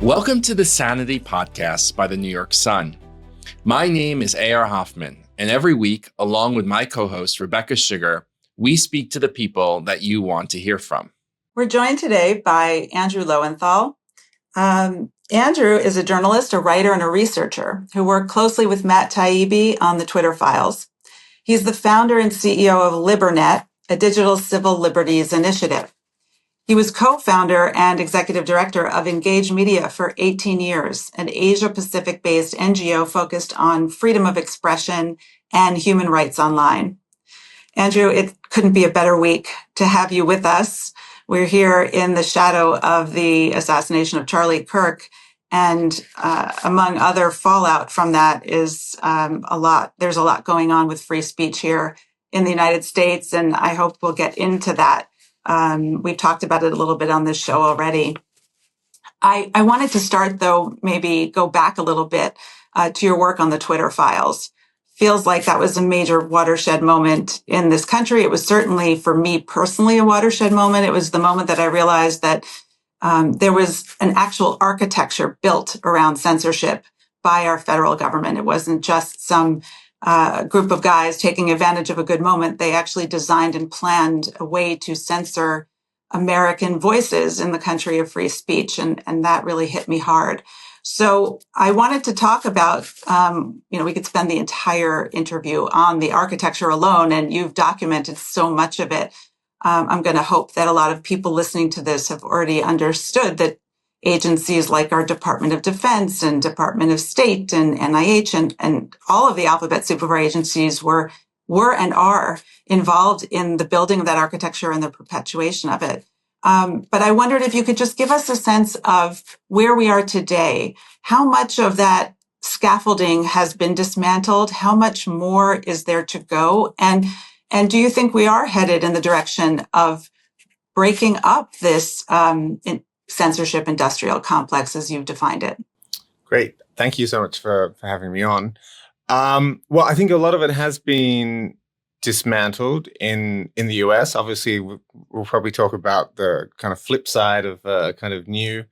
Welcome to the Sanity podcast by the New York Sun. My name is A.R. Hoffman, and every week, along with my co-host, Rebecca Sugar, we speak to the people that you want to hear from. We're joined today by Andrew Lowenthal. Andrew is a journalist, a writer, and a researcher who worked closely with Matt Taibbi on the Twitter files. He's the founder and CEO of LiberNet, a digital civil liberties initiative. He was co-founder and executive director of Engage Media for 18 years, an Asia-Pacific-based NGO focused on freedom of expression and human rights online. Andrew, it couldn't be a better week to have you with us. We're here in the shadow of the assassination of Charlie Kirk, and among other fallout from that is a lot. There's a lot going on with free speech here in the United States, and I hope we'll get into that. We've talked about it a little bit on this show already. I wanted to start, though, maybe go back a little bit to your work on the Twitter files. Feels like that was a major watershed moment in this country. It was certainly, for me personally, a watershed moment. It was the moment that I realized that there was an actual architecture built around censorship by our federal government. It wasn't just some group of guys taking advantage of a good moment. They actually designed and planned a way to censor American voices in the country of free speech. And that really hit me hard. So I wanted to talk about, we could spend the entire interview on the architecture alone, and you've documented so much of it. I'm going to hope that a lot of people listening to this have already understood that agencies like our Department of Defense and Department of State and NIH and all of the alphabet soup of our agencies were and are involved in the building of that architecture and the perpetuation of it. But I wondered if you could just give us a sense of where we are today. How much of that scaffolding has been dismantled? How much more is there to go? And do you think we are headed in the direction of breaking up this censorship industrial complex as you've defined it? Great. Thank you so much for having me on. Well, I think a lot of it has been dismantled in the US. Obviously, we'll probably talk about the kind of flip side of kind of new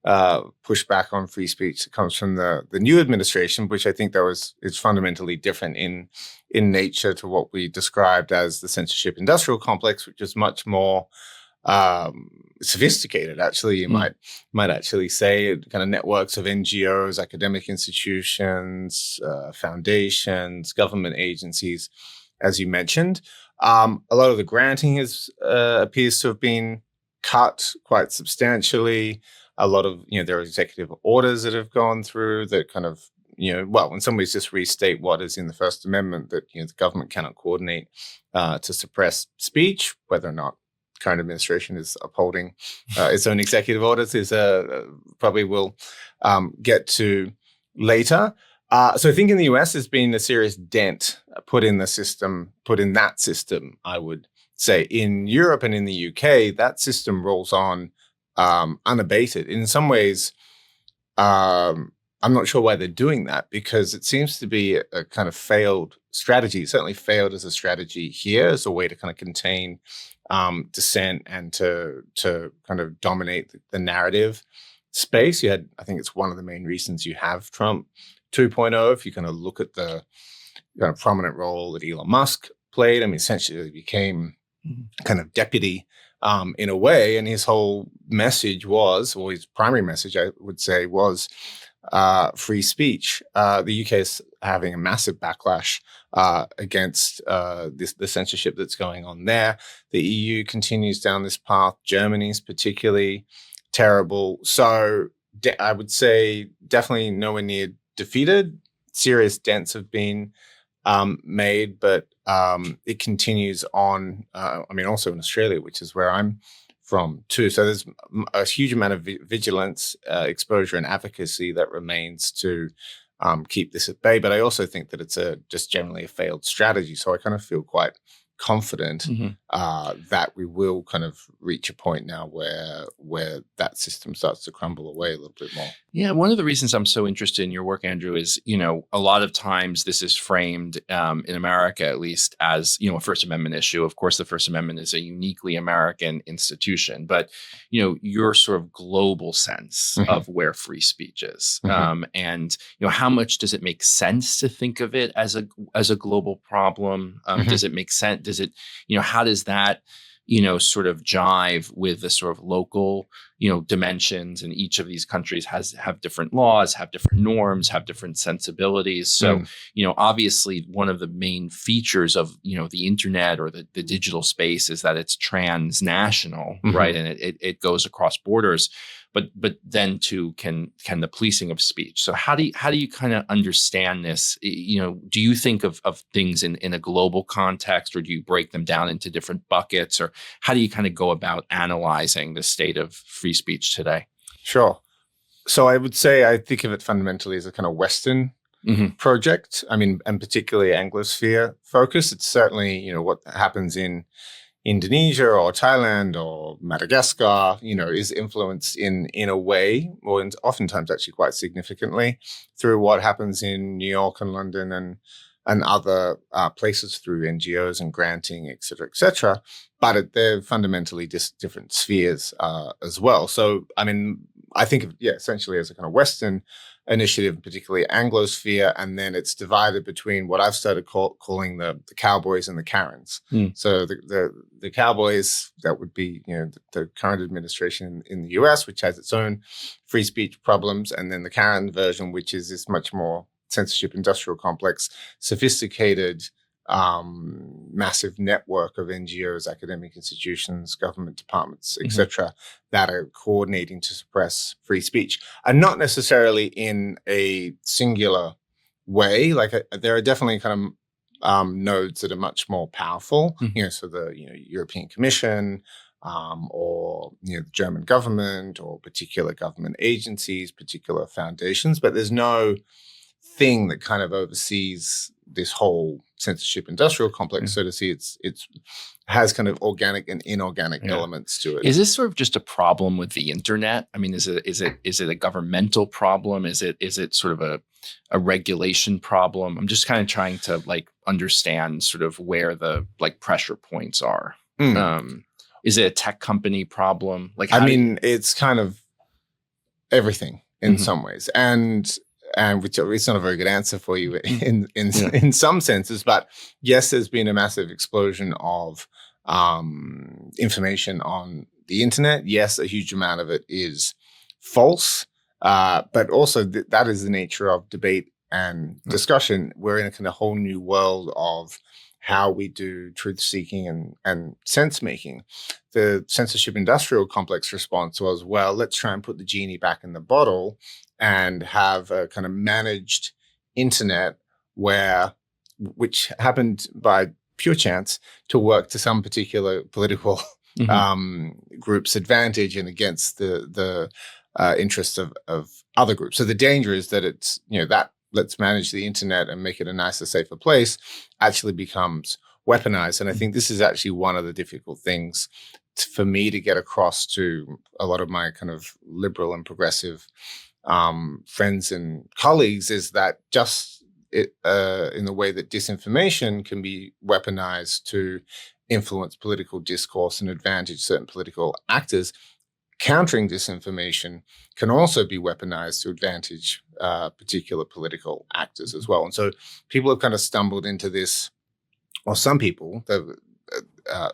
pushback on free speech that comes from the new administration, which I think is fundamentally different in nature to what we described as the censorship industrial complex, which is much more sophisticated. Actually, you might actually say kind of networks of NGOs, academic institutions, foundations, government agencies, as you mentioned. A lot of the granting appears to have been cut quite substantially. A lot of, there are executive orders that have gone through that kind of, in some ways just restate what is in the First Amendment, that, the government cannot coordinate to suppress speech. Whether or not current administration is upholding its own executive orders is probably we'll get to later. So I think in the US, there's been a serious dent put in that system, I would say. In Europe and in the UK, that system rolls on unabated. In some ways, I'm not sure why they're doing that, because it seems to be a kind of failed strategy. It certainly failed as a strategy here, as a way to kind of contain dissent and to kind of dominate the narrative space. I think it's one of the main reasons you have Trump 2.0. If you kind of look at the kind of prominent role that Elon Musk played, I mean, essentially he became kind of deputy in a way, and his whole message was, or his primary message, I would say, was free speech. The UK is having a massive backlash against the censorship that's going on there. The EU continues down this path. Germany's particularly terrible. So I would say definitely nowhere near defeated. Serious dents have been made, but it continues on. Also in Australia, which is where I'm from too. So there's a huge amount of vigilance, exposure, and advocacy that remains to keep this at bay. But I also think that it's just generally a failed strategy. So I kind of feel quite confident that we will kind of reach a point now where that system starts to crumble away a little bit more. Yeah, one of the reasons I'm so interested in your work, Andrew, is, a lot of times this is framed in America, at least, as, a First Amendment issue. Of course, the First Amendment is a uniquely American institution, but, your sort of global sense of where free speech is, and, how much does it make sense to think of it as a global problem? Does it make sense? Does it, how does that, sort of jive with the sort of local, dimensions, and each of these countries have different laws, have different norms, have different sensibilities. So, obviously one of the main features of, the internet or the digital space is that it's transnational, right? And it goes across borders. But then too can the policing of speech. So how do you kind of understand this? Do you think of things in a global context, or do you break them down into different buckets, or how do you kind of go about analyzing the state of free speech today? Sure. So I would say I think of it fundamentally as a kind of Western project. I mean, and particularly Anglosphere focus. It's certainly, what happens in Indonesia or Thailand or Madagascar, is influenced in a way, or oftentimes actually quite significantly, through what happens in New York and London and other places through NGOs and granting, et cetera, but they're fundamentally different spheres as well. So, I mean, I think of, essentially as a kind of Western initiative, particularly Anglosphere, and then it's divided between what I've started calling the cowboys and the Karens. So the cowboys, that would be the current administration in the US, which has its own free speech problems, and then the Karen version, which is this much more censorship industrial complex, sophisticated, massive network of NGOs, academic institutions, government departments, etc., that are coordinating to suppress free speech, and not necessarily in a singular way. Like there are definitely kind of nodes that are much more powerful. So the European Commission, or the German government, or particular government agencies, particular foundations, but there's no thing that kind of oversees this whole censorship industrial complex. So to see it's has kind of organic and inorganic elements to it. Is this sort of just a problem with the internet? I mean, is it a governmental problem? Is it sort of a regulation problem? I'm just kind of trying to understand sort of where the pressure points are. Is it a tech company problem? It's kind of everything in some ways, and which it's not a very good answer for you in some senses, but yes, there's been a massive explosion of information on the internet. Yes, a huge amount of it is false, but also that is the nature of debate and discussion. We're in a kind of whole new world of how we do truth seeking and sense making. The censorship industrial complex response was, well, let's try and put the genie back in the bottle and have a kind of managed internet which happened by pure chance to work to some particular political group's advantage and against the interests of other groups. So the danger is that it's, that let's manage the internet and make it a nicer, safer place actually becomes weaponized. And I think this is actually one of the difficult things for me to get across to a lot of my kind of liberal and progressive friends and colleagues, is that just in the way that disinformation can be weaponized to influence political discourse and advantage certain political actors, countering disinformation can also be weaponized to advantage particular political actors as well. And so people have kind of stumbled into this, or some people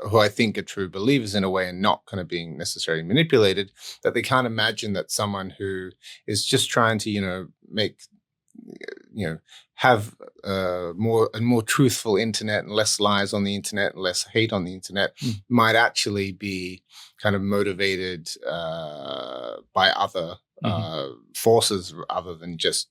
who I think are true believers in a way and not kind of being necessarily manipulated, that they can't imagine that someone who is just trying to, have a more truthful internet and less lies on the internet and less hate on the internet might actually be kind of motivated by other forces other than just,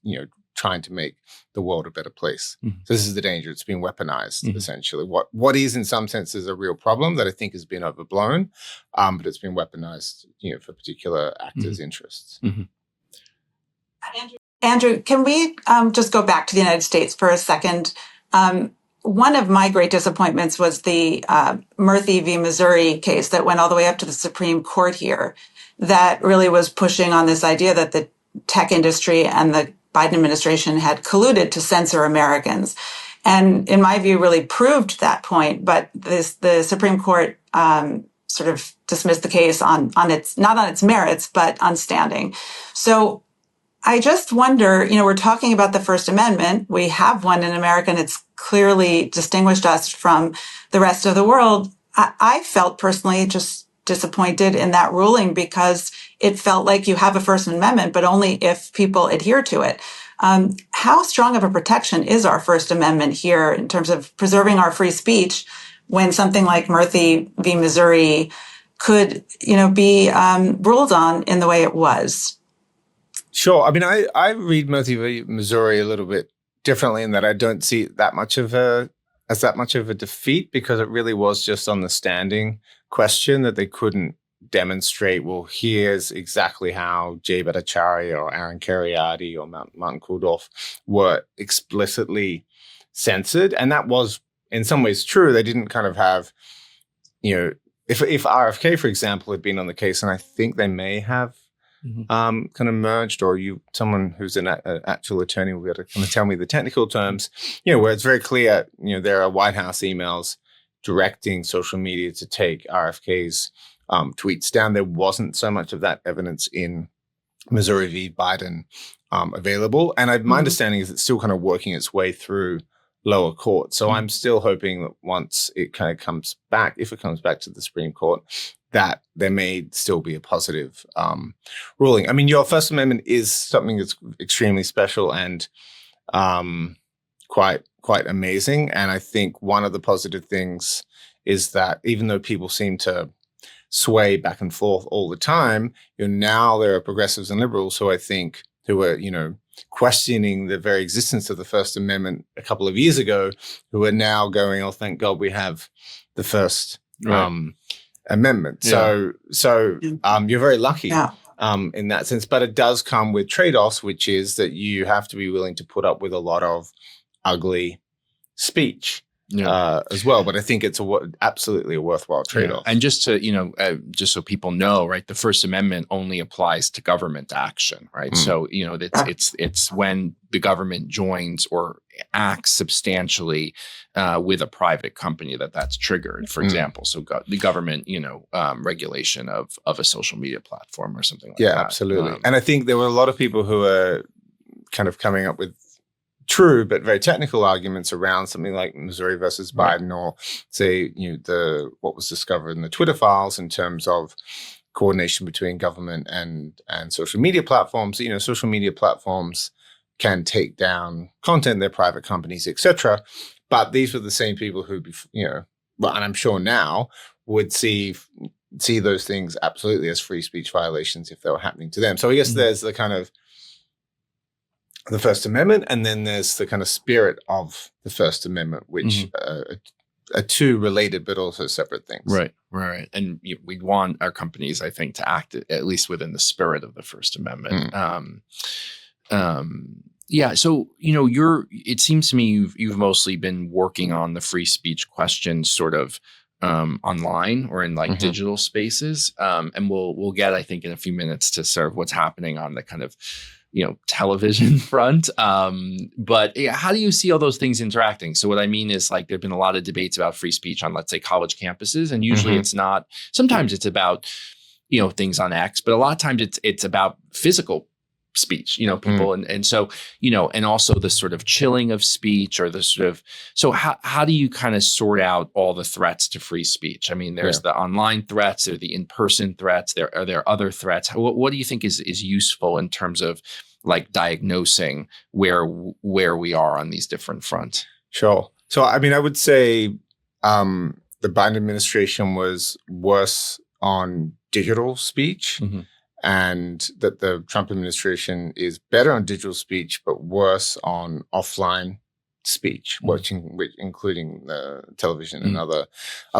trying to make the world a better place. So this is the danger. It's been weaponized, essentially. What is in some senses a real problem that I think has been overblown, but it's been weaponized, for particular actors' interests. Andrew, can we just go back to the United States for a second? one of my great disappointments was the Murthy v. Missouri case that went all the way up to the Supreme Court here, that really was pushing on this idea that the tech industry and the Biden administration had colluded to censor Americans. And in my view, really proved that point. But the Supreme Court sort of dismissed the case on its, not on its merits, but on standing. So I just wonder, we're talking about the First Amendment. We have one in America, and it's clearly distinguished us from the rest of the world. I felt personally just disappointed in that ruling because it felt like you have a First Amendment, but only if people adhere to it. How strong of a protection is our First Amendment here in terms of preserving our free speech when something like Murthy v. Missouri could, be ruled on in the way it was? Sure. I mean, I read Murthy v. Missouri a little bit differently in that I don't see that much of a defeat, because it really was just on the standing question that they couldn't demonstrate, well, here's exactly how Jay Bhattacharya or Aaron Kheriaty or Martin Kulldorff were explicitly censored. And that was in some ways true. They didn't kind of have, if RFK, for example, had been on the case, and I think they may have kind of merged, or someone who's an actual attorney will be able to kind of tell me the technical terms, where it's very clear, there are White House emails directing social media to take RFK's tweets down. There wasn't so much of that evidence in Missouri v. Biden available. And my understanding is it's still kind of working its way through lower court. So I'm still hoping that once it kind of comes back, if it comes back to the Supreme Court, that there may still be a positive ruling. I mean, your First Amendment is something that's extremely special and quite amazing. And I think one of the positive things is that even though people seem to sway back and forth all the time, now there are progressives and liberals who are, questioning the very existence of the First Amendment a couple of years ago, who are now going, oh, thank God we have the First Amendment. Yeah. So you're very lucky in that sense, but it does come with trade-offs, which is that you have to be willing to put up with a lot of ugly speech as well. But I think it's absolutely a worthwhile trade-off. Yeah. And just to, just so people know, right, the First Amendment only applies to government action, right? So, it's when the government joins or acts substantially with a private company that's triggered, for example. So the government, regulation of a social media platform or something like that. Yeah, absolutely. And I think there were a lot of people who are kind of coming up with true but very technical arguments around something like Missouri versus Biden, or say what was discovered in the Twitter files in terms of coordination between government and social media platforms. Social media platforms can take down content, they're private companies, etc. But these were the same people who, and I'm sure now would see those things absolutely as free speech violations if they were happening to them. So I guess there's the kind of the First Amendment, and then there's the kind of spirit of the First Amendment, which are two related but also separate things. Right. And we want our companies, I think, to act at least within the spirit of the First Amendment. So it seems to me you've mostly been working on the free speech question sort of online or in like digital spaces, and we'll get, I think, in a few minutes to sort of what's happening on the kind of television front. But how do you see all those things interacting? So what I mean is, like, there've been a lot of debates about free speech on, let's say, college campuses. And usually it's not, sometimes it's about, things on X, but a lot of times it's about physical speech, people. And so, and also the sort of chilling of speech, or the sort of, so how do you kind of sort out all the threats to free speech? I mean, there's the online threats, there are the in-person threats, are there other threats? What do you think is useful in terms of like diagnosing where we are on these different fronts? Sure. So, I mean, I would say the Biden administration was worse on digital speech, and that the Trump administration is better on digital speech, but worse on offline speech, including television and other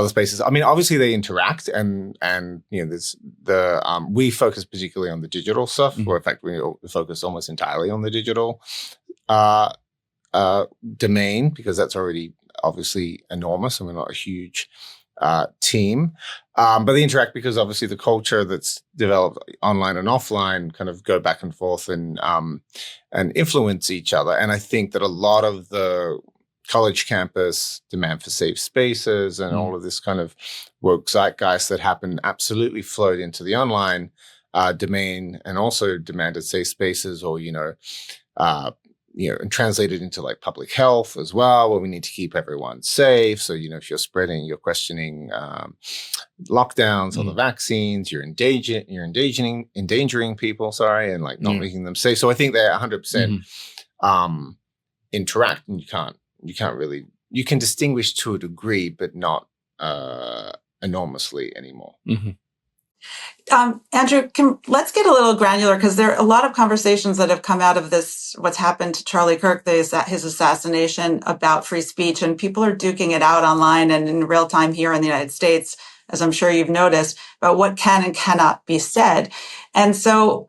spaces. I mean, obviously they interact, and there's we focus particularly on the digital stuff, or in fact we focus almost entirely on the digital domain, because that's already obviously enormous, and we're not a huge team. But they interact because obviously the culture that's developed online and offline kind of go back and forth and influence each other. And I think that a lot of the college campus demand for safe spaces and all of this kind of woke zeitgeist that happened absolutely flowed into the online domain, and also demanded safe spaces, or and translated into like public health as well, where we need to keep everyone safe. So, if you're questioning lockdowns or the vaccines, you're endangering people, and like not making them safe. So I think they're 100% interact, and you can distinguish to a degree, but not enormously anymore. Andrew, let's get a little granular, because there are a lot of conversations that have come out of this, what's happened to Charlie Kirk, his assassination, about free speech, and people are duking it out online and in real time here in the United States, as I'm sure you've noticed, about what can and cannot be said. And so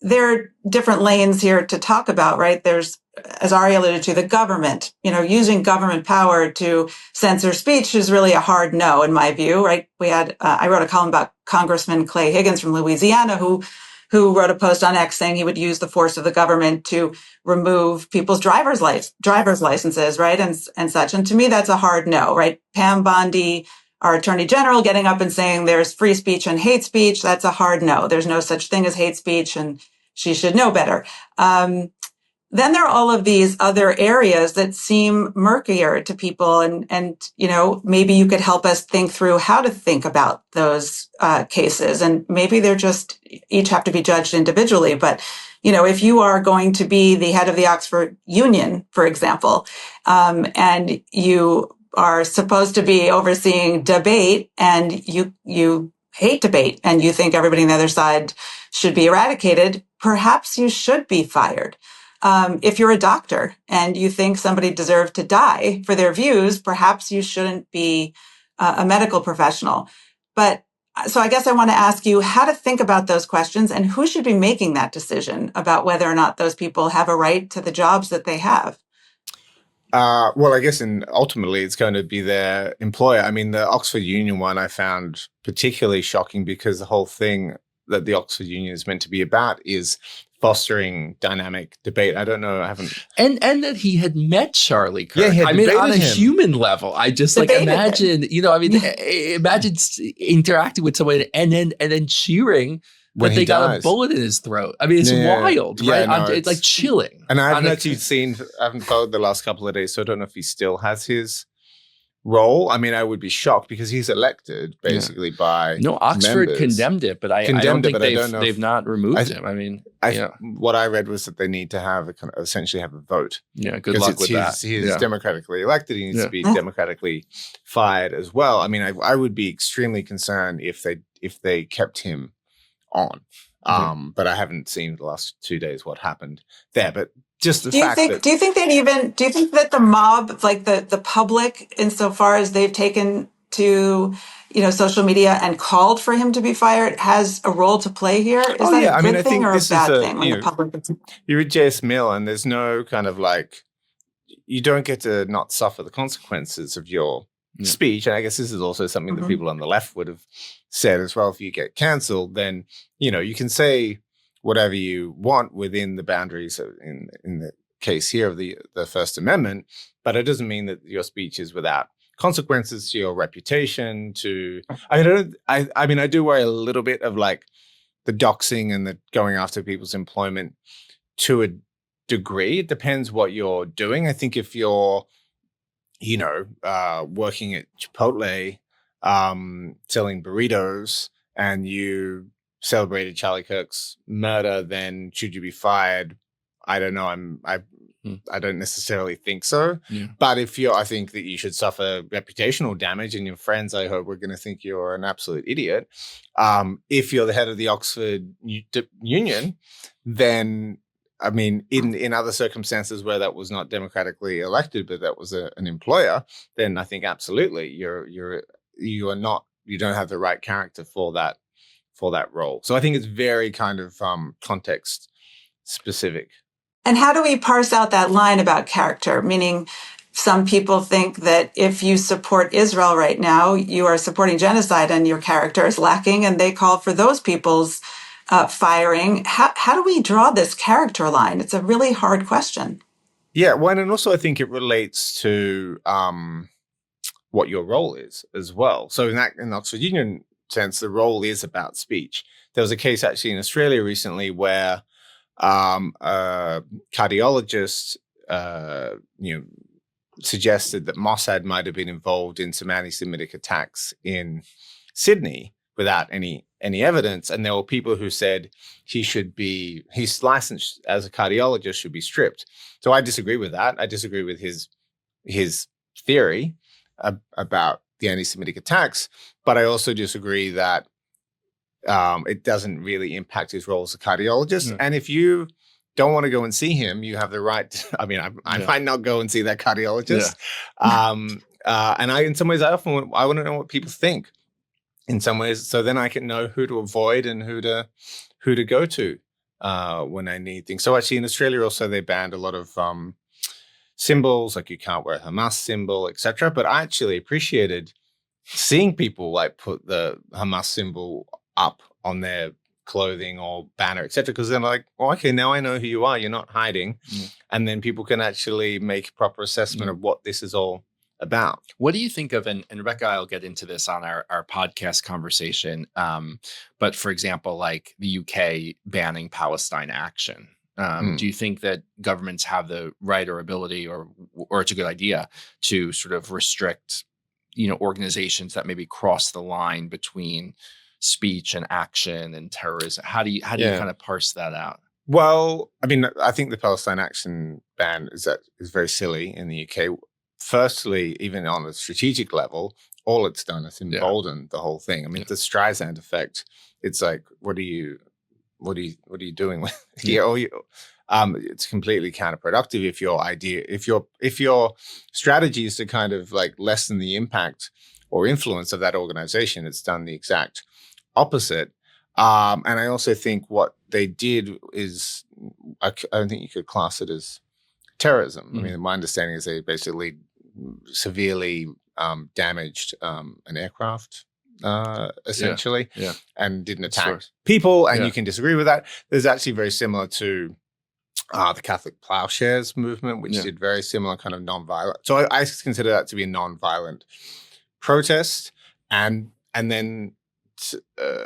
there are different lanes here to talk about, right? There's, as Ari alluded to, the government, using government power to censor speech is really a hard no, in my view, right? I wrote a column about Congressman Clay Higgins from Louisiana, who wrote a post on X saying he would use the force of the government to remove people's driver's licenses, right? And such. And to me, that's a hard no, right? Pam Bondi, our Attorney General, getting up and saying there's free speech and hate speech, that's a hard no. There's no such thing as hate speech, and she should know better. Then there are all of these other areas that seem murkier to people, and maybe you could help us think through how to think about those cases, and maybe they're just each have to be judged individually. But if you are going to be the head of the Oxford Union, for example, and you are supposed to be overseeing debate, and you hate debate, and you think everybody on the other side should be eradicated, perhaps you should be fired. If you're a doctor and you think somebody deserved to die for their views, perhaps you shouldn't be a medical professional. But so I guess I want to ask you how to think about those questions, and who should be making that decision about whether or not those people have a right to the jobs that they have. Well, I guess ultimately it's going to be their employer. I mean, the Oxford Union one I found particularly shocking, because the whole thing that the Oxford Union is meant to be about is fostering dynamic debate. I don't know. I haven't. And that he had met Charlie Kirk. Yeah, he had on a him. human level, I just imagine, imagine interacting with someone and then cheering when they got a bullet in his throat. I mean, it's wild, right? No, it's like chilling. And I haven't followed the last couple of days, so I don't know if he still has his role. I mean, I would be shocked, because he's elected basically by Oxford members. condemned it, but I don't think they've not removed him. I mean, what I read was that they need to have essentially have a vote. Yeah, good luck with that. He's democratically elected. He needs to be democratically fired as well. I mean, I would be extremely concerned if they kept him on. But I haven't seen the last 2 days what happened there. But just the fact that... Do you think that the mob, like the public, insofar as they've taken to social media and called for him to be fired, has a role to play here? Is that a good thing or a bad thing when the public... You read J.S. Mill, and there's no kind of like... You don't get to not suffer the consequences of your speech. And I guess this is also something that people on the left would have said as well. If you get cancelled, then you can say whatever you want within the boundaries in the case here of the First Amendment, but it doesn't mean that your speech is without consequences to your reputation. I do worry a little bit of like the doxing and the going after people's employment to a degree. It depends what you're doing. I think if you're working at Chipotle, selling burritos, and you celebrated Charlie Kirk's murder, then should you be fired? I don't know. I don't necessarily think so. Yeah. But I think that you should suffer reputational damage, and your friends, I hope, are going to think you're an absolute idiot. If you're the head of the Oxford Union, then I mean, in other circumstances where that was not democratically elected, but that was an employer, then I think absolutely you don't have the right character for that role. So I think it's very kind of context specific. And how do we parse out that line about character? Meaning, some people think that if you support Israel right now, you are supporting genocide and your character is lacking, and they call for those people's firing. How do we draw this character line? It's a really hard question. Yeah, well, and also I think it relates to what your role is as well. So in the Oxford Union sense, the role is about speech. There was a case actually in Australia recently where a cardiologist, suggested that Mossad might have been involved in some anti-Semitic attacks in Sydney without any evidence, and there were people who said his license as a cardiologist should be stripped. So I disagree with that. I disagree with his theory about the anti-Semitic attacks, but I also disagree that it doesn't really impact his role as a cardiologist. And if you don't want to go and see him, you have the right. I mean, I might not go and see that cardiologist. And in some ways, I want to know what people think. In some ways, so then I can know who to avoid and who to go to when I need things. So actually, in Australia, also they banned a lot of symbols, like you can't wear a Hamas symbol, etc. But I actually appreciated seeing people like put the Hamas symbol up on their clothing or banner, etc. Because then like, well, okay, now I know who you are. You're not hiding, and then people can actually make a proper assessment of what this is all about. What do you think of, and Rebecca, I'll get into this on our podcast conversation, but for example, like the UK banning Palestine Action. Do you think that governments have the right or ability, or it's a good idea to sort of restrict, organizations that maybe cross the line between speech and action and terrorism? How do you kind of parse that out? Well, I mean, I think the Palestine Action ban is very silly in the UK. Firstly, even on a strategic level, all it's done is embolden the whole thing. I mean, the Streisand effect. It's like, what are you doing with it? It's completely counterproductive if your strategy is to kind of like lessen the impact or influence of that organization. It's done the exact opposite. And I also think what they did is, I don't think you could class it as terrorism. I mean, my understanding is they basically severely damaged an aircraft, essentially, and didn't attack people. And you can disagree with that. There's actually very similar to the Catholic Plowshares movement, which did very similar kind of nonviolent. So I consider that to be a nonviolent protest, and then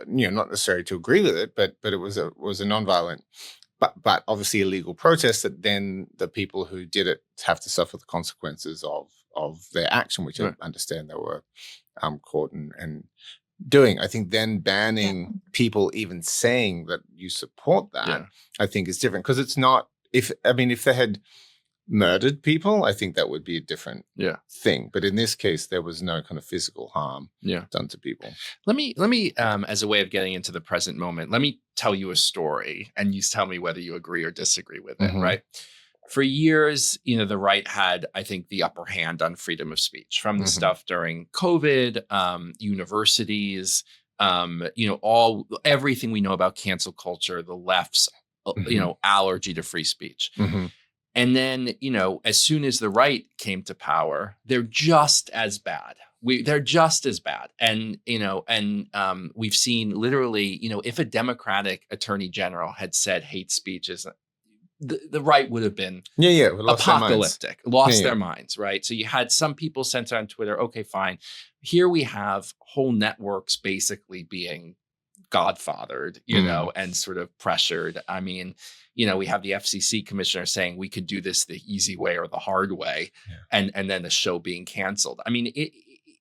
not necessarily to agree with it, but it was a nonviolent. But obviously a legal protest that then the people who did it have to suffer the consequences of their action, which I understand they were caught and doing. I think then banning people even saying that you support that, I think is different, because it's not. If they had murdered people, I think that would be a different thing. But in this case, there was no kind of physical harm done to people. Let me as a way of getting into the present moment, let me tell you a story, and you tell me whether you agree or disagree with it, right? For years, the right had, I think, the upper hand on freedom of speech, from the stuff during COVID, universities, everything we know about cancel culture, the left's, allergy to free speech. And then, as soon as the right came to power, they're just as bad. They're just as bad. And, we've seen literally, if a Democratic attorney general had said hate speech is, the right would have been apocalyptic, lost their minds, right? So you had some people center on Twitter, okay, fine. Here we have whole networks basically being godfathered, and sort of pressured. I mean, we have the FCC commissioner saying we could do this the easy way or the hard way, and then the show being canceled. I mean,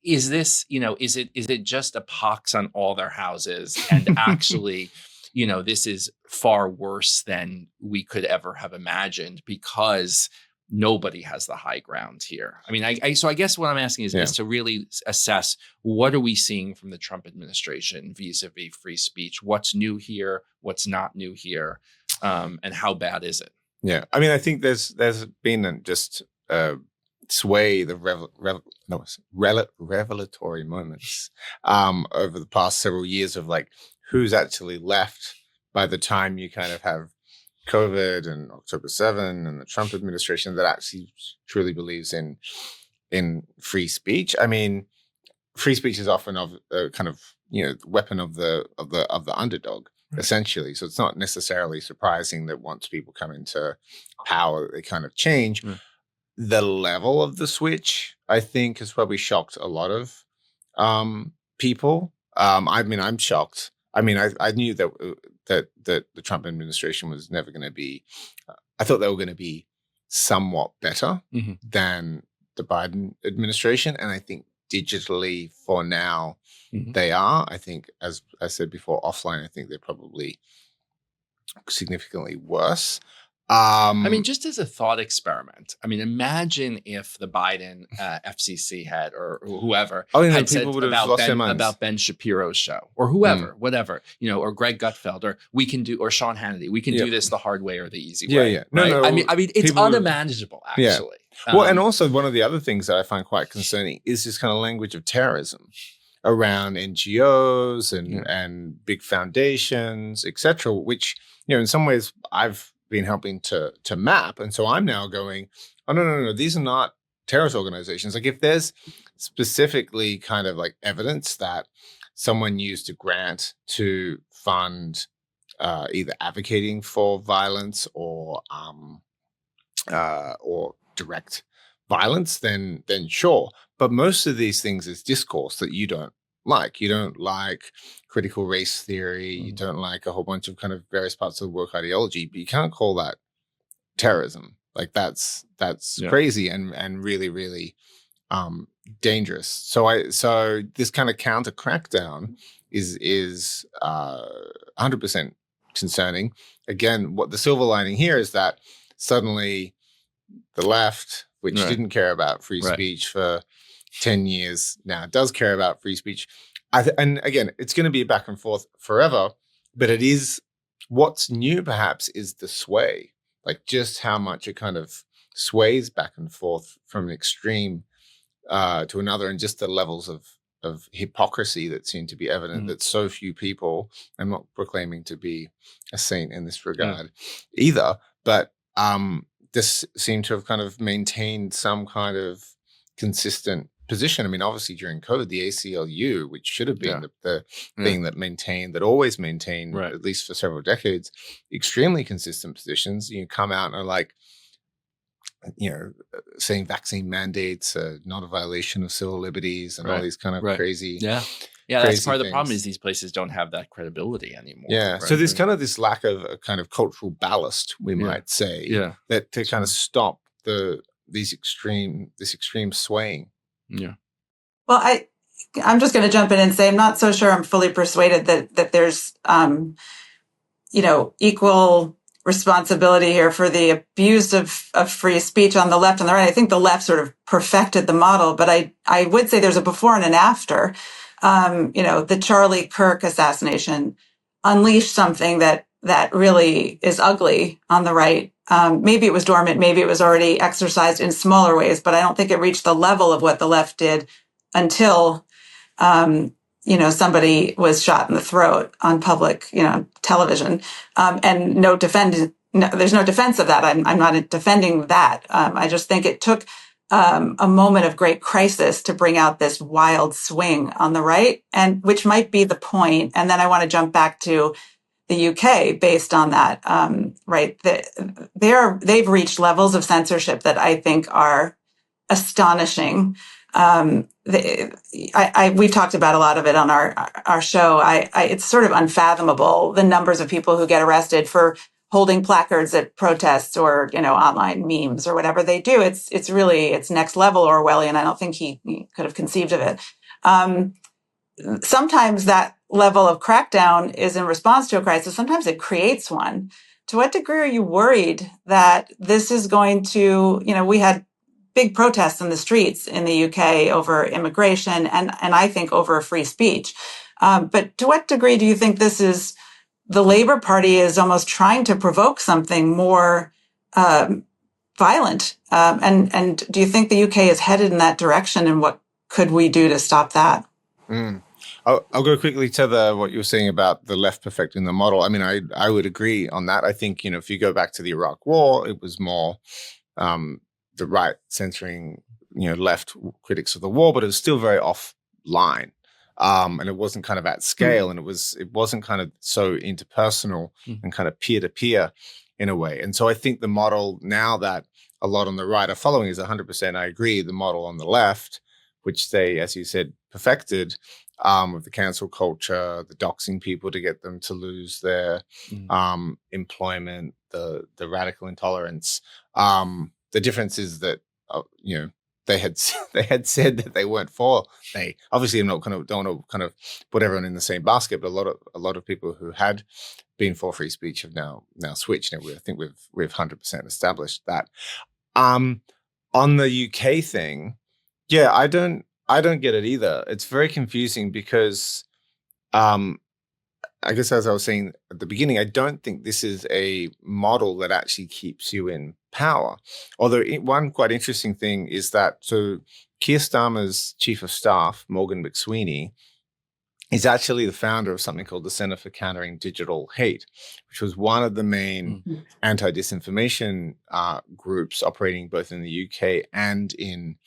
is this, is it just a pox on all their houses? And actually, this is far worse than we could ever have imagined, because nobody has the high ground here. I mean, so I guess what I'm asking is to really assess, what are we seeing from the Trump administration vis-a-vis free speech? What's new here? What's not new here? And how bad is it? Yeah. I mean, I think there's been just sway the revelatory moments over the past several years of like who's actually left by the time you kind of have COVID and October 7 and the Trump administration that actually truly believes in free speech. I mean, free speech is often of kind of weapon of the underdog, essentially. So it's not necessarily surprising that once people come into power, they kind of change. The level of the switch, I think, has probably shocked a lot of people. I mean, I'm shocked. I mean, I knew that the Trump administration was never going to be. I thought they were going to be somewhat better than the Biden administration, and I think digitally for now they are. I think, as I said before, offline, I think they're probably significantly worse. I mean, just as a thought experiment, I mean, imagine if the Biden FCC had, or whoever, had said about Ben Shapiro's show, or whoever, whatever, or Greg Gutfeld, or Sean Hannity. We can do this the hard way or the easy way. Yeah. Right? No, I mean, it's unmanageable, actually. Well, and also one of the other things that I find quite concerning is this kind of language of terrorism around NGOs and big foundations, etc., which, in some ways I've been helping to map. And so I'm now going, oh, no, these are not terrorist organizations. Like, if there's specifically kind of like evidence that someone used a grant to fund either advocating for violence or direct violence, then sure. But most of these things is discourse that you don't like. You don't like critical race theory. You don't like a whole bunch of kind of various parts of the woke ideology, but you can't call that terrorism. Like, that's crazy and really, really dangerous. So this kind of counter crackdown is 100% concerning. Again, what the silver lining here is that suddenly the left, which didn't care about free speech for 10 years, now does care about free speech. And again, it's going to be back and forth forever, but it is, what's new perhaps is the sway, like just how much it kind of sways back and forth from an extreme to another, and just the levels of hypocrisy that seem to be evident that so few people, I'm not proclaiming to be a saint in this regard either, but this seemed to have kind of maintained some kind of consistent position. I mean, obviously during COVID, the ACLU, which should have been the thing that always maintained, at least for several decades, extremely consistent positions, come out and are like, saying vaccine mandates are not a violation of civil liberties and all these kind of crazy. Yeah, that's part of the problem, is these places don't have that credibility anymore. Yeah. Right? So there's kind of this lack of a kind of cultural ballast, we might say, that to kind of stop this extreme swaying. Yeah. Well, I'm just going to jump in and say I'm not so sure I'm fully persuaded that there's equal responsibility here for the abuse of free speech on the left and the right. I think the left sort of perfected the model, but I would say there's a before and an after. The Charlie Kirk assassination unleashed something that really is ugly on the right. Maybe it was dormant, maybe it was already exercised in smaller ways, but I don't think it reached the level of what the left did until, somebody was shot in the throat on public, television. And there's no defense of that. I'm not defending that. I just think it took a moment of great crisis to bring out this wild swing on the right, and which might be the point. And then I want to jump back to the UK based on that, right? They've reached levels of censorship that I think are astonishing. We've talked about a lot of it on our show. It's sort of unfathomable, the numbers of people who get arrested for holding placards at protests or, online memes or whatever they do. It's really next level Orwellian. I don't think he could have conceived of it. Sometimes that level of crackdown is in response to a crisis. Sometimes it creates one. To what degree are you worried that this is going to, we had big protests in the streets in the UK over immigration and I think over free speech. But to what degree do you think this is, the Labour Party is almost trying to provoke something more violent? And do you think the UK is headed in that direction, and what could we do to stop that? I'll go quickly to what you were saying about the left perfecting the model. I mean, I would agree on that. I think, if you go back to the Iraq War, it was more the right censoring, left critics of the war, but it was still very offline. And it wasn't kind of at scale, and it wasn't kind of so interpersonal and kind of peer to peer in a way. And so I think the model now that a lot on the right are following is 100%. I agree. The model on the left, which they, as you said, perfected, with the cancel culture, the doxing people to get them to lose their employment, the radical intolerance. The difference is that they had said that they weren't for. They obviously don't want to kind of put everyone in the same basket, but a lot of people who had been for free speech have now switched. And I think we've 100% established that. On the UK thing, yeah, I don't get it either. It's very confusing because, I guess as I was saying at the beginning, I don't think this is a model that actually keeps you in power. Although one quite interesting thing is that, so Keir Starmer's chief of staff, Morgan McSweeney, is actually the founder of something called the Center for Countering Digital Hate, which was one of the main anti-disinformation groups operating both in the UK and in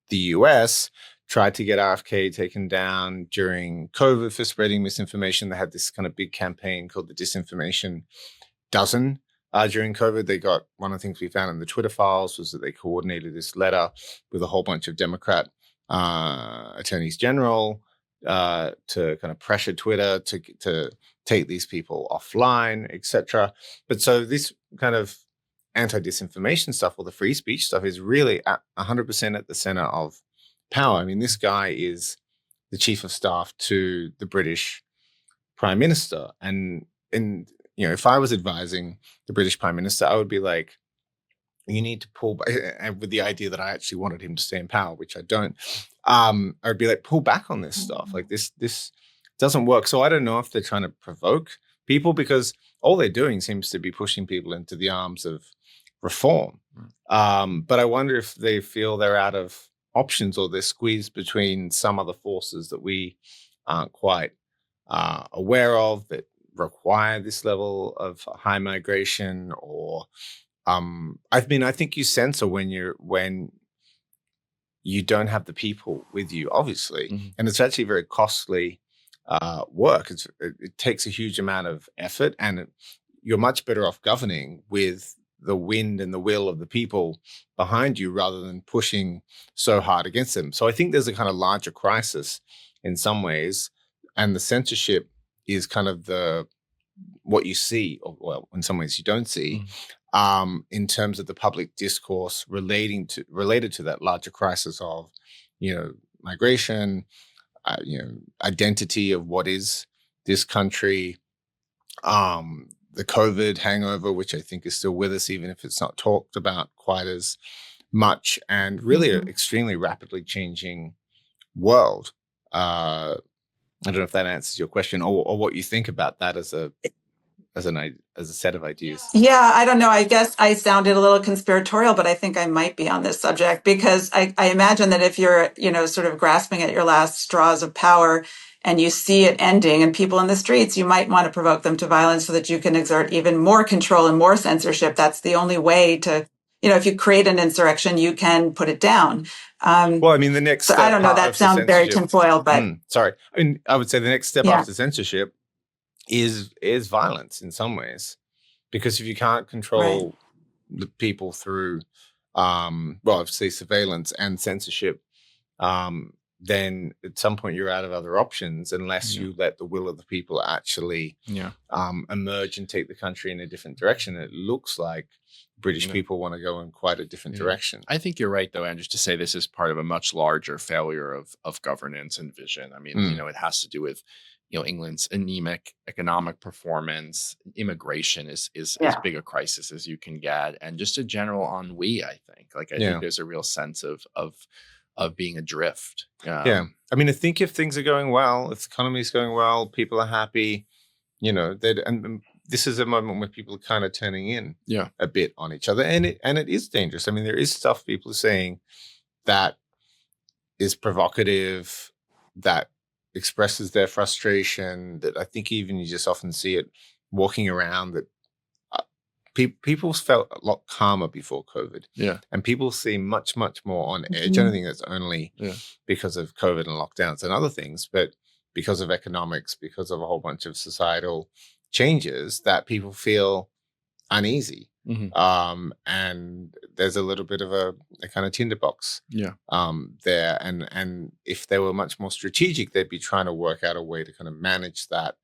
the US. Tried to get RFK taken down during COVID for spreading misinformation. They had this kind of big campaign called the Disinformation Dozen during COVID. They got, one of the things we found in the Twitter files was that they coordinated this letter with a whole bunch of Democrat attorneys general to kind of pressure Twitter to take these people offline, etc. But so this kind of anti-disinformation stuff, or the free speech stuff, is really at 100% at the center of power. I mean, this guy is the chief of staff to the British Prime Minister, and if I was advising the British Prime Minister, I would be like, you need to pull back, and with the idea that I actually wanted him to stay in power, which I don't. I would be like, pull back on this stuff. Like this doesn't work. So I don't know if they're trying to provoke people, because all they're doing seems to be pushing people into the arms of reform. But I wonder if they feel they're out of options, or they're squeezed between some other forces that we aren't quite aware of that require this level of high migration. Or I think you censor when you don't have the people with you, obviously, and it's actually very costly work. It takes a huge amount of effort, and you're much better off governing with the wind and the will of the people behind you rather than pushing so hard against them. So I think there's a kind of larger crisis in some ways, and the censorship is kind of what you see, or well, in some ways you don't see, in terms of the public discourse related to that larger crisis of, migration, identity of what is this country, the COVID hangover, which I think is still with us, even if it's not talked about quite as much, and really an extremely rapidly changing world. I don't know if that answers your question, or what you think about that as a set of ideas. Yeah, I don't know. I guess I sounded a little conspiratorial, but I think I might be on this subject, because I imagine that if you're, sort of grasping at your last straws of power and you see it ending and people in the streets, you might want to provoke them to violence so that you can exert even more control and more censorship. That's the only way to, if you create an insurrection, you can put it down. Well, I mean, the next step, I don't know, that sounds very tinfoil, but sorry. I mean, I would say the next step after censorship is violence in some ways, because if you can't control the people through, obviously surveillance and censorship, then at some point you're out of other options unless you let the will of the people actually emerge and take the country in a different direction. It looks like British people want to go in quite a different direction. I think you're right, though, Andrew, to say this is part of a much larger failure of governance and vision. I mean, it has to do with England's anemic economic performance. Immigration is as big a crisis as you can get, and just a general ennui. I think, I think there's a real sense of being adrift. I mean, I think if things are going well, if the economy is going well, people are happy, and this is a moment where people are kind of turning in a bit on each other, and it is dangerous. I mean, there is stuff people are saying that is provocative, that expresses their frustration, that I think even you just often see it walking around, that people felt a lot calmer before COVID. Yeah. And people seem much, much more on edge. I don't think that's only because of COVID and lockdowns and other things, but because of economics, because of a whole bunch of societal changes, that people feel uneasy. And there's a little bit of a kind of tinderbox there. And if they were much more strategic, they'd be trying to work out a way to kind of manage that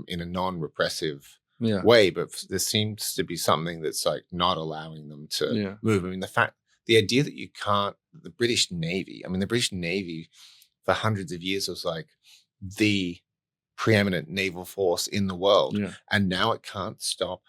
in a non-repressive way. But there seems to be something that's like not allowing them to move. I mean, the idea that you can't, the British Navy for hundreds of years was like the preeminent naval force in the world. And now it can't stop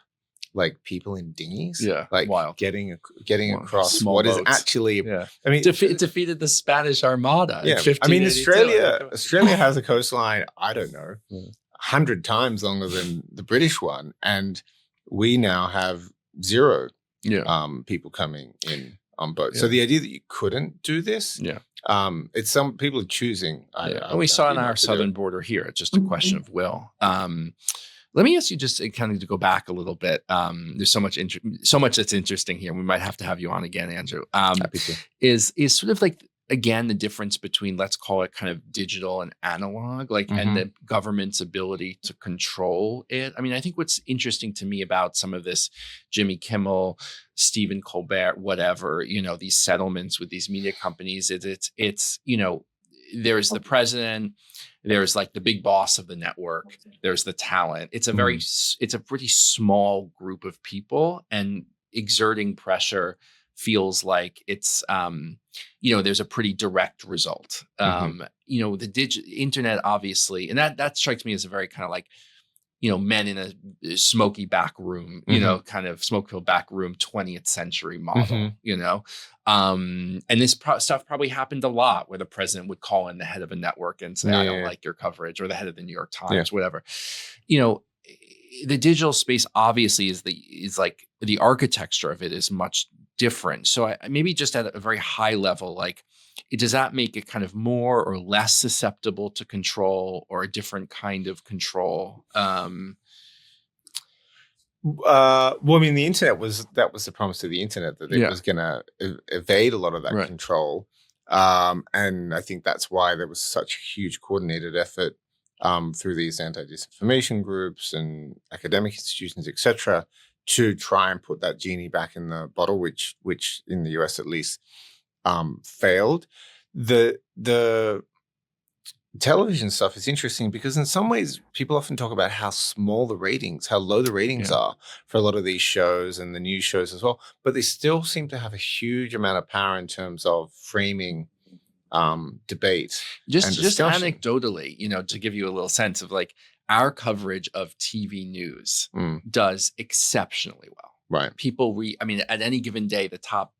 like people in dinghies, like wild. getting across small what boats. Is actually, I mean, it defeated the Spanish Armada. Yeah, I mean, Australia has a coastline, I don't know, 100 times longer than the British one, and we now have zero people coming in on boats. So the idea that you couldn't do this, it's some people are choosing. And we saw on our southern border here, it's just a question of will. Let me ask you just kind of to go back a little bit. There's so much that's interesting here. We might have to have you on again, Andrew. Happy to. Is sort of like, again, the difference between, let's call it kind of digital and analog, like, and the government's ability to control it. I mean, I think what's interesting to me about some of this Jimmy Kimmel, Stephen Colbert, whatever, these settlements with these media companies, it's there's the president, there's like the big boss of the network, there's the talent. It's a pretty small group of people, and exerting pressure feels like it's, there's a pretty direct result. The internet, obviously, and that strikes me as a very kind of like, men in a smoky back room, kind of smoke-filled back room, 20th century model, and this stuff probably happened a lot, where the president would call in the head of a network and say, I don't like your coverage, or the head of the New York Times, whatever. The digital space obviously is like the architecture of it is much different. So I maybe just at a very high level, like, does that make it kind of more or less susceptible to control, or a different kind of control? Well, I mean, the internet that was the promise of the internet, that it was going to evade a lot of that control. And I think that's why there was such a huge coordinated effort through these anti-disinformation groups and academic institutions, etc., to try and put that genie back in the bottle, which in the US at least failed. The television stuff is interesting because in some ways people often talk about how low the ratings are for a lot of these shows and the news shows as well, but they still seem to have a huge amount of power in terms of framing debate. Just anecdotally, to give you a little sense of like, our coverage of TV news does exceptionally well. Right. People at any given day, the top,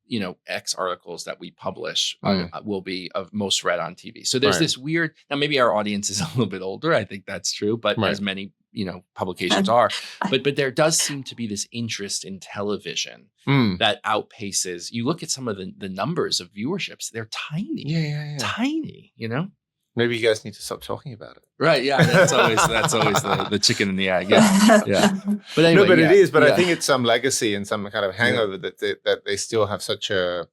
X articles that we publish will be of most read on TV. So there's this weird, now maybe our audience is a little bit older. I think that's true, but as many, publications are, but there does seem to be this interest in television that outpaces, you look at some of the numbers of viewerships, they're tiny, tiny, Maybe you guys need to stop talking about it. Right. Yeah. That's always the chicken and the egg. Yeah. Yeah. But anyway, it is. But I think it's some legacy and some kind of hangover that they still have such a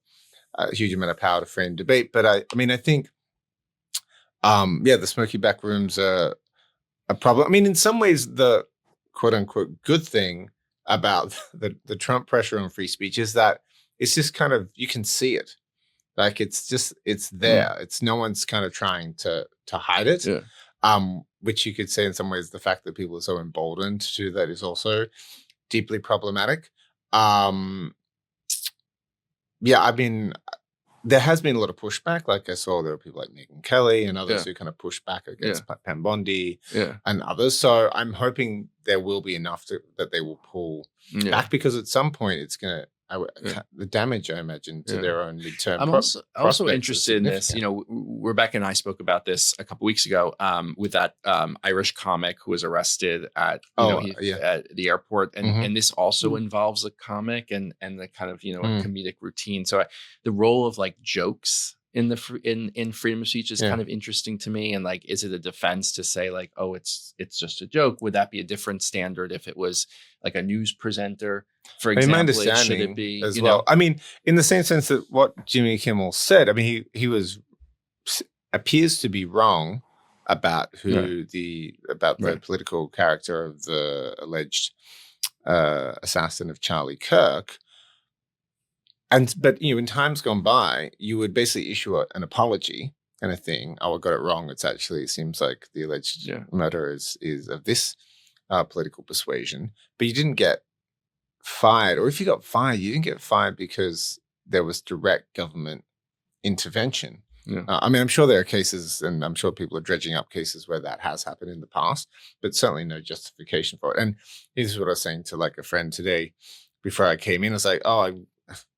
huge amount of power to frame debate. But I think, the smoky back rooms are a problem. I mean, in some ways, the quote unquote good thing about the Trump pressure on free speech is that it's just kind of, you can see it. Like it's there. It's no one's kind of trying to hide it. Which you could say in some ways the fact that people are so emboldened to do that is also deeply problematic. I mean, there has been a lot of pushback. Like I saw there were people like Megyn Kelly and others who kind of pushed back against Pam Bondi and others. So I'm hoping there will be enough that they will pull back, because at some point it's going to, the damage, I imagine, to their own midterm. I'm also interested in this. Rebecca and I spoke about this a couple weeks ago with that Irish comic who was arrested at at the airport, and this also involves a comic and the kind of a comedic routine. So the role of like jokes in in freedom of speech is Yeah. kind of interesting to me. And like, is it a defense to say like, oh, it's just a joke? Would that be a different standard if it was like a news presenter, for I mean, my example? Should it understanding be as you well. know? I mean, in the same sense that what Jimmy Kimmel said, I mean, he appears to be wrong about the Right. political character of the alleged assassin of Charlie Kirk. But in times gone by, you would basically issue an apology and a thing. Oh, I got it wrong. It seems like the alleged murder is of this political persuasion, but you didn't get fired. Or if you got fired, you didn't get fired because there was direct government intervention. Yeah. I mean, I'm sure there are cases, and I'm sure people are dredging up cases where that has happened in the past, but certainly no justification for it. And this is what I was saying to like a friend today before I came in. I was like, oh,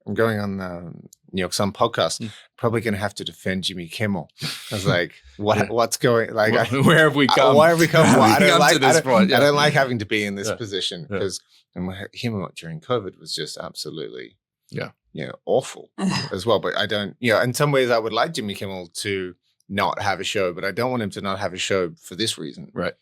I'm going on the New York Sun podcast. Probably going to have to defend Jimmy Kimmel. I was like, what's going? Like, where have we come? Why have we come? Well, I don't like Yeah. having to be in this position because him during COVID was just absolutely, awful as well. But I don't, in some ways, I would like Jimmy Kimmel to not have a show, but I don't want him to not have a show for this reason. Right.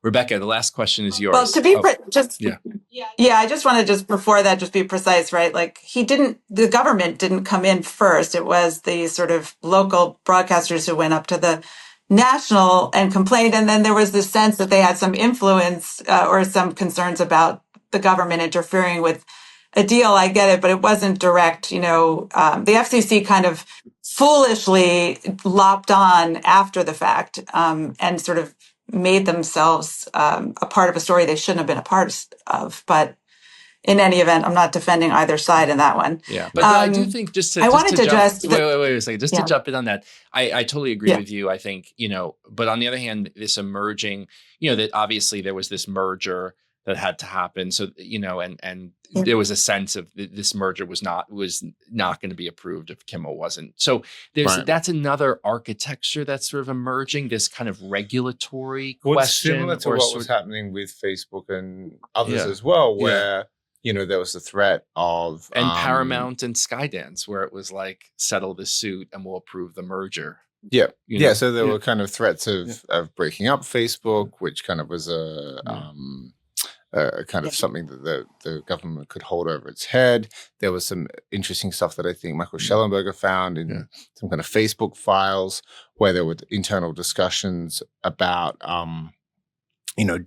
Rebecca, the last question is yours. Well, to be I just want to just before that, just be precise, right? Like the government didn't come in first. It was the sort of local broadcasters who went up to the national and complained. And then there was this sense that they had some influence or some concerns about the government interfering with a deal. I get it, but it wasn't direct. The FCC kind of foolishly lopped on after the fact and sort of made themselves a part of a story they shouldn't have been a part of. But in any event, I'm not defending either side in that one. Yeah, but I do think just to wait a second, to jump in on that, I totally agree with you. I think, but on the other hand, this emerging, that obviously there was this merger that had to happen. So, and there was a sense of this merger was not going to be approved if Kimmel wasn't. So that's another architecture that's sort of emerging, this kind of regulatory question. Similar to what was happening with Facebook and others as well, where, there was the threat of... And Paramount and Skydance, where it was like, settle the suit and we'll approve the merger. Yeah. So there were kind of threats of breaking up Facebook, which kind of was kind of something that the government could hold over its head. There was some interesting stuff that I think Michael Schellenberger found in some kind of Facebook files where there were internal discussions about,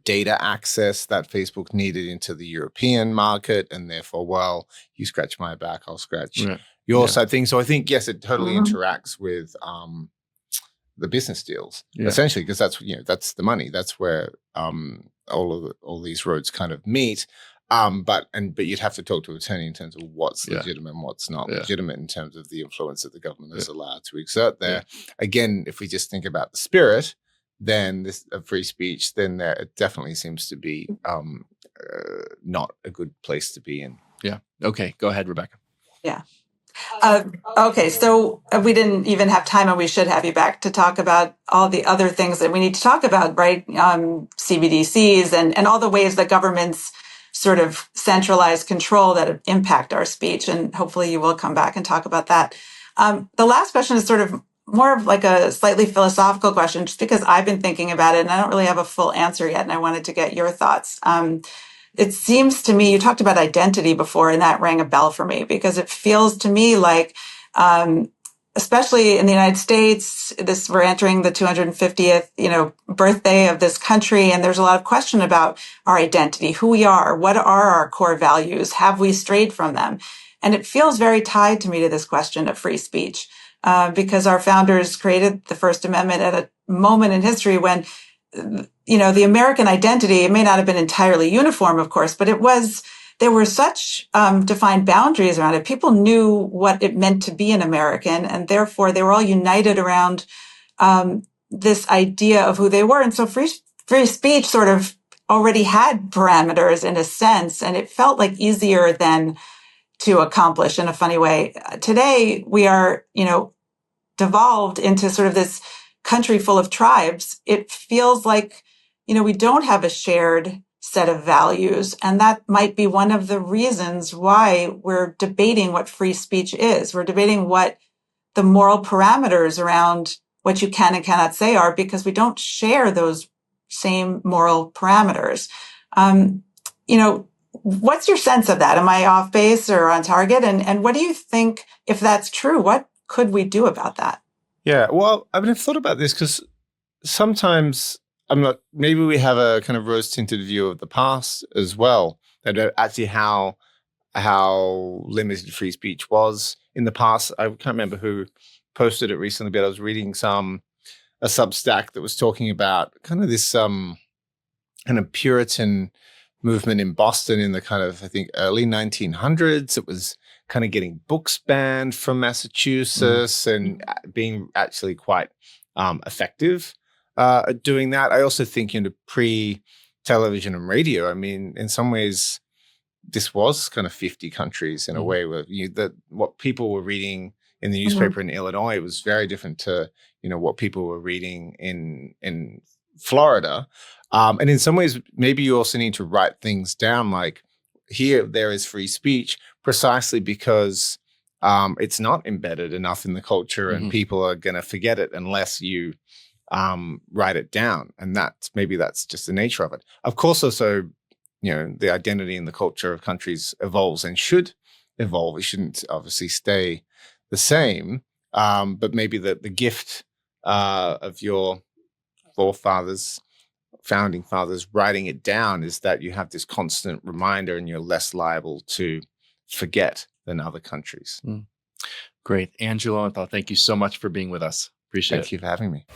data access that Facebook needed into the European market. And therefore, well, you scratch my back, I'll scratch your side thing. So I think, yes, it totally interacts with the business deals, essentially, because that's the money. That's where all these roads kind of meet. But you'd have to talk to an attorney in terms of what's legitimate and what's not legitimate in terms of the influence that the government is allowed to exert there. Again, if we just think about the spirit, then this free speech, then there it definitely seems to be not a good place to be in. Yeah. Okay. Go ahead, Rebecca. Yeah. Okay, so we didn't even have time, and we should have you back to talk about all the other things that we need to talk about, right? CBDCs and all the ways that governments sort of centralize control that impact our speech. And hopefully you will come back and talk about that. The last question is sort of more of like a slightly philosophical question, just because I've been thinking about it and I don't really have a full answer yet. And I wanted to get your thoughts. It seems to me, you talked about identity before, and that rang a bell for me because it feels to me like, especially in the United States, we're entering the 250th, birthday of this country, and there's a lot of question about our identity, who we are, what are our core values, have we strayed from them? And it feels very tied to me to this question of free speech, because our founders created the First Amendment at a moment in history when the American identity, it may not have been entirely uniform, of course, but there were such defined boundaries around it. People knew what it meant to be an American, and therefore they were all united around this idea of who they were. And so free speech sort of already had parameters in a sense, and it felt like easier than to accomplish in a funny way. Today, we are, devolved into sort of this country full of tribes. It feels like, we don't have a shared set of values. And that might be one of the reasons why we're debating what free speech is. We're debating what the moral parameters around what you can and cannot say are, because we don't share those same moral parameters. What's your sense of that? Am I off base or on target? And what do you think, if that's true, what could we do about that? Yeah, well, I mean, I've thought about this because sometimes maybe we have a kind of rose-tinted view of the past as well, that actually how limited free speech was in the past. I can't remember who posted it recently, but I was reading a Substack that was talking about kind of this kind of Puritan movement in Boston in the kind of, I think, early 1900s. It was kind of getting books banned from Massachusetts and being actually quite effective at doing that. I also think, pre-television and radio, I mean, in some ways, this was kind of 50 countries in a way where what people were reading in the newspaper in Illinois was very different to, what people were reading in Florida. And in some ways, maybe you also need to write things down like, here, there is free speech, precisely because it's not embedded enough in the culture and people are going to forget it unless you write it down. And maybe that's just the nature of it. Of course, also, the identity and the culture of countries evolves and should evolve. It shouldn't obviously stay the same. But maybe the gift of your founding fathers writing it down is that you have this constant reminder and you're less liable to forget than other countries. Great. Andrew Lowenthal, thank you so much for being with us. Appreciate it. Thank you for having me.